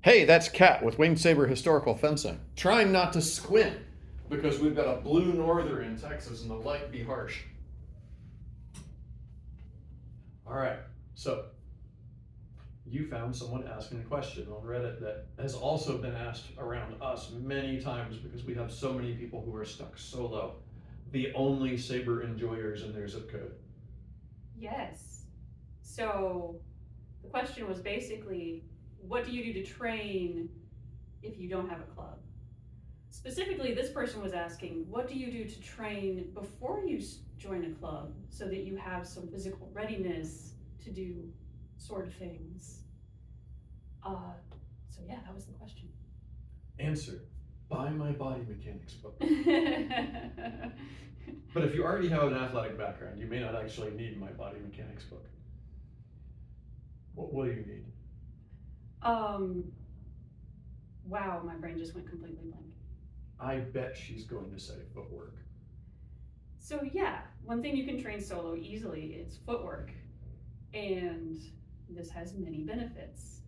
Hey, that's Kat with Winged Saber Historical Fencing. Trying not to squint because we've got a blue norther in Texas and the light be harsh. All right, so you found someone asking a question on Reddit that has also been asked around us many times because we have so many people who are stuck so low. The only saber enjoyers in their zip code. Yes. So the question was basically, what do you do to train if you don't have a club? Specifically, this person was asking, what do you do to train before you join a club so that you have some physical readiness to do sword things? So yeah, that was the question. Answer, buy my body mechanics book. But if you already have an athletic background, you may not actually need my body mechanics book. What do you need? Wow, my brain just went completely blank. I bet she's going to say footwork. So yeah, one thing you can train solo easily is footwork. And this has many benefits.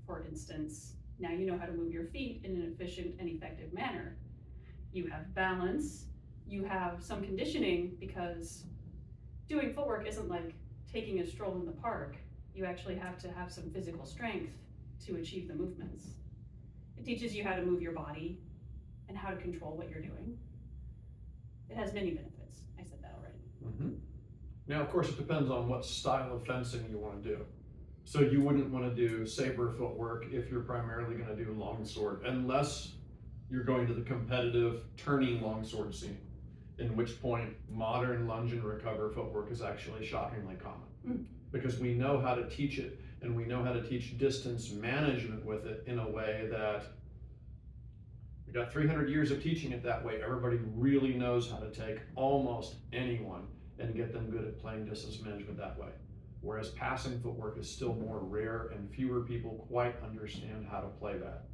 For instance, now you know how to move your feet in an efficient and effective manner. You have balance, you have some conditioning, because doing footwork isn't like taking a stroll in the park. You actually have to have some physical strength to achieve the movements. It teaches you how to move your body and how to control what you're doing. It has many benefits. I said that already. Mm-hmm. Now, of course, it depends on what style of fencing you want to do. So you wouldn't want to do saber footwork if you're primarily going to do longsword, unless you're going to the competitive turning longsword scene, in which point modern lunge and recover footwork is actually shockingly common. Because we know how to teach it, and we know how to teach distance management with it in a way that we got 300 years of teaching it that way. Everybody really knows how to take almost anyone and get them good at playing distance management that way. Whereas passing footwork is still more rare and fewer people quite understand how to play that.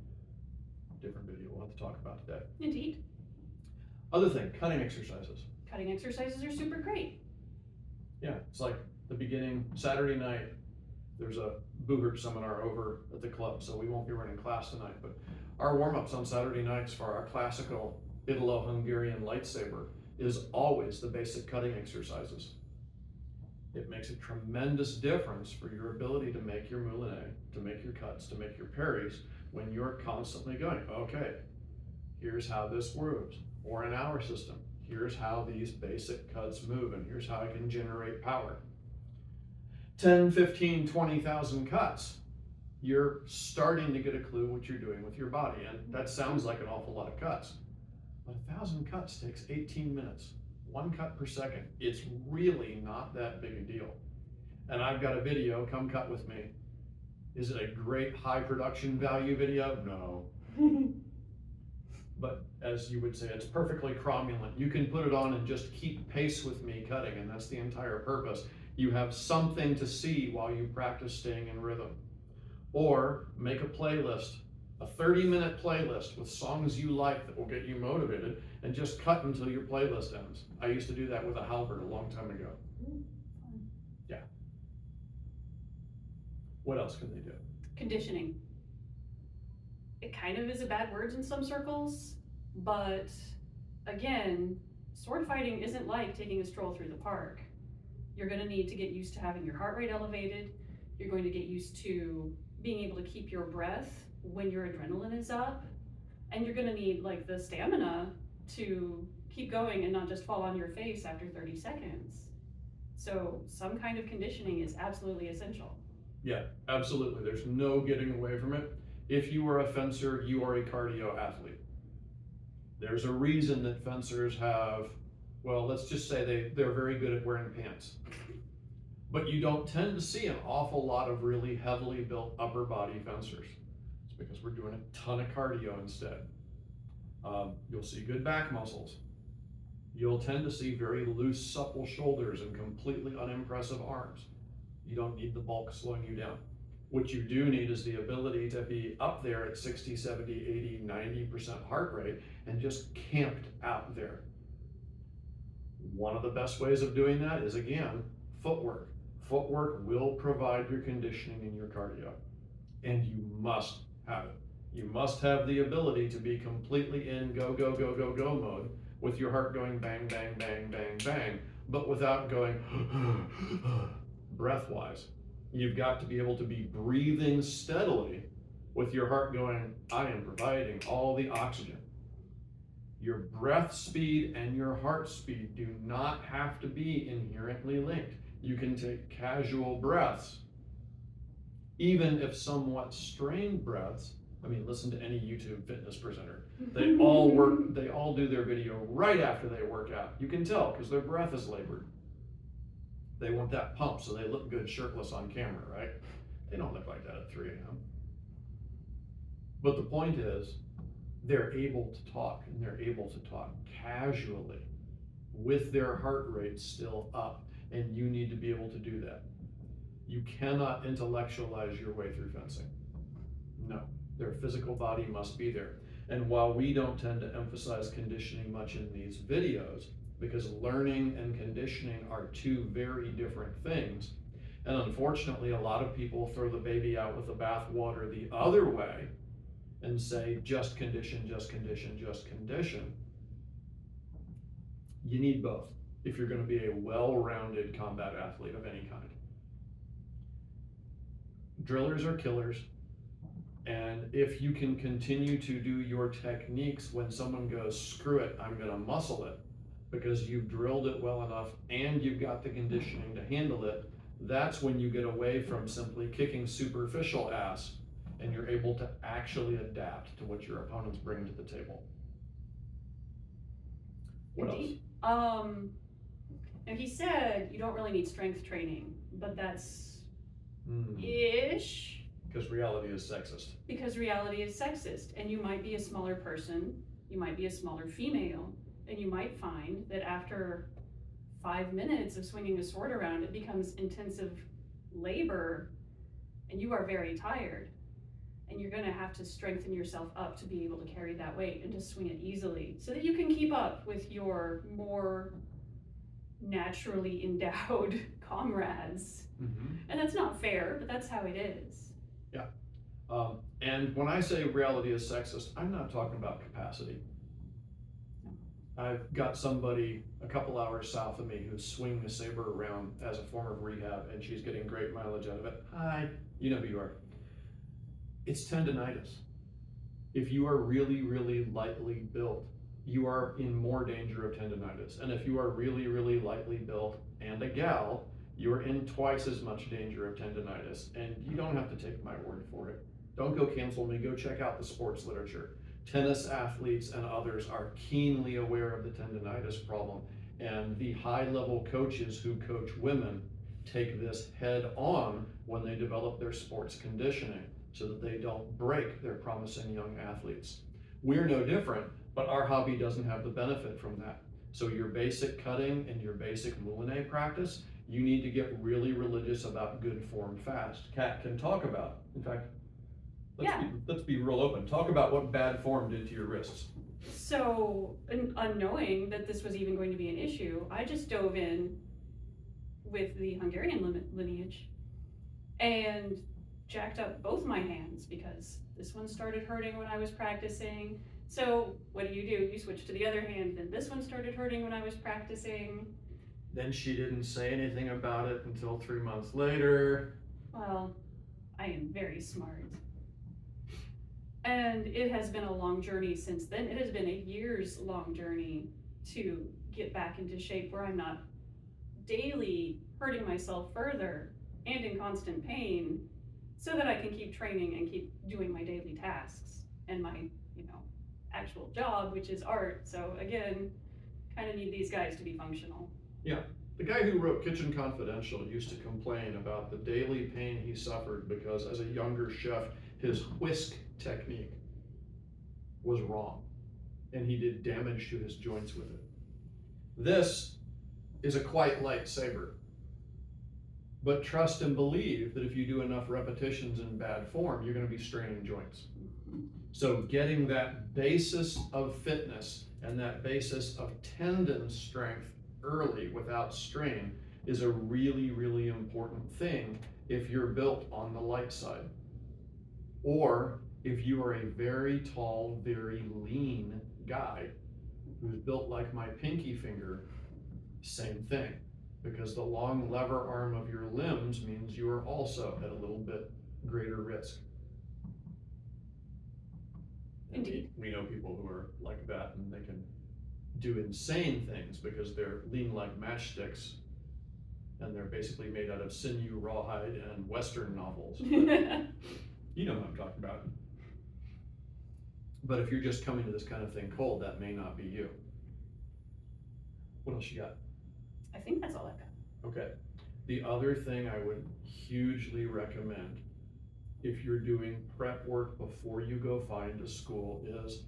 Different video we'll have to talk about today. Indeed. Other thing, cutting exercises. Cutting exercises are super great. Yeah, it's like the beginning, Saturday night, there's a Boohert seminar over at the club, so we won't be running class tonight, but our warm-ups on Saturday nights for our classical Italo-Hungarian lightsaber is always the basic cutting exercises. It makes a tremendous difference for your ability to make your moulinet, to make your cuts, to make your parries, when you're constantly going, okay, here's how this moves, or in our system, here's how these basic cuts move, and here's how I can generate power. 10, 15, 20,000 cuts, you're starting to get a clue what you're doing with your body, and that sounds like an awful lot of cuts. But 1,000 cuts takes 18 minutes, 1 cut per second. It's really not that big a deal. And I've got a video, come cut with me. Is it a great high production value video? No. But as you would say, it's perfectly cromulent. You can put it on and just keep pace with me cutting, and that's the entire purpose. You have something to see while you practice staying in rhythm. Or make a playlist, a 30-minute playlist with songs you like that will get you motivated, and just cut until your playlist ends. I used to do that with a halberd a long time ago. Yeah. What else can they do? Conditioning. It kind of is a bad word in some circles, but again, sword fighting isn't like taking a stroll through the park. You're going to need to get used to having your heart rate elevated. You're going to get used to being able to keep your breath when your adrenaline is up. And you're going to need like the stamina to keep going and not just fall on your face after 30 seconds. So some kind of conditioning is absolutely essential. Yeah, absolutely. There's no getting away from it. If you are a fencer, you are a cardio athlete. There's a reason that fencers have, well, let's just say they're very good at wearing pants. But you don't tend to see an awful lot of really heavily built upper body fencers. It's because we're doing a ton of cardio instead. You'll see good back muscles. You'll tend to see very loose, supple shoulders and completely unimpressive arms. You don't need the bulk slowing you down. What you do need is the ability to be up there at 60, 70, 80, 90% heart rate and just camped out there. One of the best ways of doing that is, again, footwork. Footwork will provide your conditioning and your cardio. And you must have it. You must have the ability to be completely in go, go, go, go, go mode with your heart going bang, bang, bang, bang, bang, but without going breath-wise. You've got to be able to be breathing steadily with your heart going, I am providing all the oxygen. Your breath speed and your heart speed do not have to be inherently linked. You can take casual breaths, even if somewhat strained breaths. I mean, listen to any YouTube fitness presenter. They all do their video right after they work out. You can tell because their breath is labored. They want that pump so they look good shirtless on camera, right? They don't look like that at 3 a.m. But the point is, they're able to talk, and they're able to talk casually with their heart rate still up, and you need to be able to do that. You cannot intellectualize your way through fencing. No, their physical body must be there. And while we don't tend to emphasize conditioning much in these videos, because learning and conditioning are two very different things, and unfortunately a lot of people throw the baby out with the bathwater the other way and say just condition, just condition, just condition. You need both if you're going to be a well-rounded combat athlete of any kind. Drillers are killers, and if you can continue to do your techniques when someone goes, screw it, I'm going to muscle it, because you've drilled it well enough and you've got the conditioning to handle it, that's when you get away from simply kicking superficial ass and you're able to actually adapt to what your opponents bring to the table. What Indeed. else? Now he said you don't really need strength training, but that's ish. Because reality is sexist. Because reality is sexist, and you might be a smaller person, you might be a smaller female, and you might find that after 5 minutes of swinging a sword around, it becomes intensive labor, and you are very tired. And you're going to have to strengthen yourself up to be able to carry that weight and to swing it easily so that you can keep up with your more naturally endowed comrades. Mm-hmm. And that's not fair, but that's how it is. Yeah. And when I say reality is sexist, I'm not talking about capacity. I've got somebody a couple hours south of me who's swinging a saber around as a form of rehab, and she's getting great mileage out of it. Hi, you know who you are. It's tendonitis. If you are really, really lightly built, you are in more danger of tendonitis. And if you are really, really lightly built and a gal, you're in twice as much danger of tendonitis. And you don't have to take my word for it. Don't go cancel me, go check out the sports literature. Tennis athletes and others are keenly aware of the tendonitis problem. And the high-level coaches who coach women take this head on when they develop their sports conditioning, so that they don't break their promising young athletes. We're no different, but our hobby doesn't have the benefit from that. So your basic cutting and your basic moulinet practice, you need to get really religious about good form fast. Kat can talk about, in fact, let's be real open. Talk about what bad form did to your wrists. So, unknowing that this was even going to be an issue, I just dove in with the Hungarian lineage and jacked up both my hands because this one started hurting when I was practicing. So what do? You switch to the other hand, then this one started hurting when I was practicing. Then she didn't say anything about it until 3 months later. Well, I am very smart. And it has been a long journey since then. It has been a years-long journey to get back into shape where I'm not daily hurting myself further and in constant pain, so that I can keep training and keep doing my daily tasks and my, actual job, which is art. So again, kind of need these guys to be functional. Yeah, the guy who wrote Kitchen Confidential used to complain about the daily pain he suffered because as a younger chef, his whisk technique was wrong and he did damage to his joints with it. This is a quite light saber. But trust and believe that if you do enough repetitions in bad form, you're going to be straining joints. So getting that basis of fitness and that basis of tendon strength early without strain is a really, really important thing if you're built on the light side. Or If you are a very tall, very lean guy who's built like my pinky finger, same thing. Because the long lever arm of your limbs means you are also at a little bit greater risk. And Indeed. we know people who are like that, and they can do insane things because they're lean like matchsticks, and they're basically made out of sinew, rawhide, and Western novels. You know what I'm talking about. But if you're just coming to this kind of thing cold, that may not be you. What else you got? I think that's all I've got. Okay. The other thing I would hugely recommend if you're doing prep work before you go find a school is,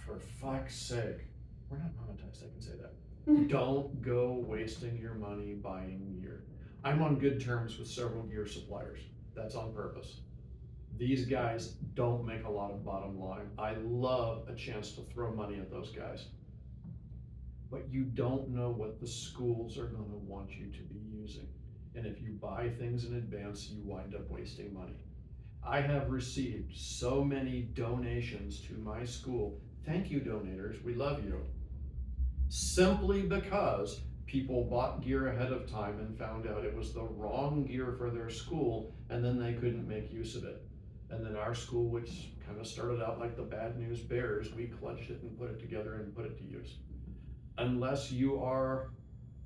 for fuck's sake, we're not monetized, I can say that. Don't go wasting your money buying gear. I'm on good terms with several gear suppliers. That's on purpose. These guys don't make a lot of bottom line. I love a chance to throw money at those guys. But you don't know what the schools are going to want you to be using. And if you buy things in advance, you wind up wasting money. I have received so many donations to my school. Thank you, donators. We love you. Simply because people bought gear ahead of time and found out it was the wrong gear for their school, and then they couldn't make use of it. And then our school, which kind of started out like the Bad News Bears, we clutched it and put it together and put it to use. Unless you are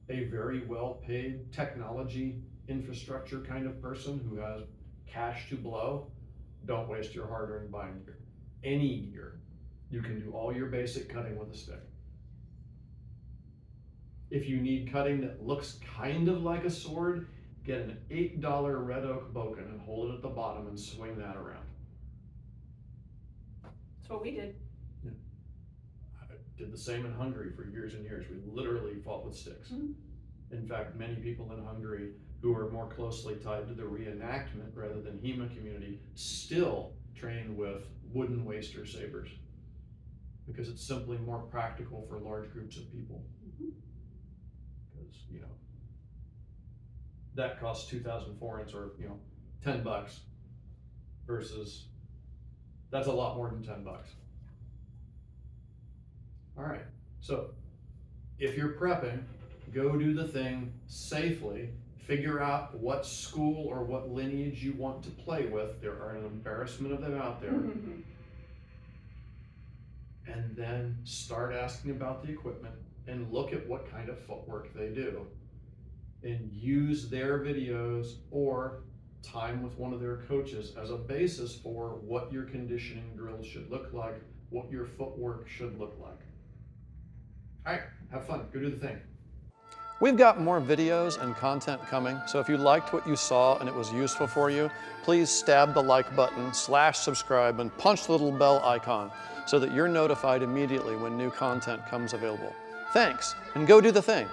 a very well-paid technology infrastructure kind of person who has cash to blow, don't waste your hard-earned buying gear. Any gear. You can do all your basic cutting with a stick. If you need cutting that looks kind of like a sword, get an $8 red oak boken and hold it at the bottom and swing that around. That's what we did. Yeah. I did the same in Hungary for years and years. We literally fought with sticks. Mm-hmm. In fact, many people in Hungary who are more closely tied to the reenactment rather than HEMA community still train with wooden waster sabers because it's simply more practical for large groups of people. Because, you know, that costs 2,000 forints or, you know, $10 versus that's a lot more than $10. All right, so if you're prepping, go do the thing safely. Figure out what school or what lineage you want to play with. There are an embarrassment of them out there. And then start asking about the equipment and look at what kind of footwork they do. And use their videos or time with one of their coaches as a basis for what your conditioning drills should look like, what your footwork should look like. All right, have fun, go do the thing. We've got more videos and content coming, so if you liked what you saw and it was useful for you, please stab the like button, /subscribe, and punch the little bell icon so that you're notified immediately when new content comes available. Thanks, and go do the thing.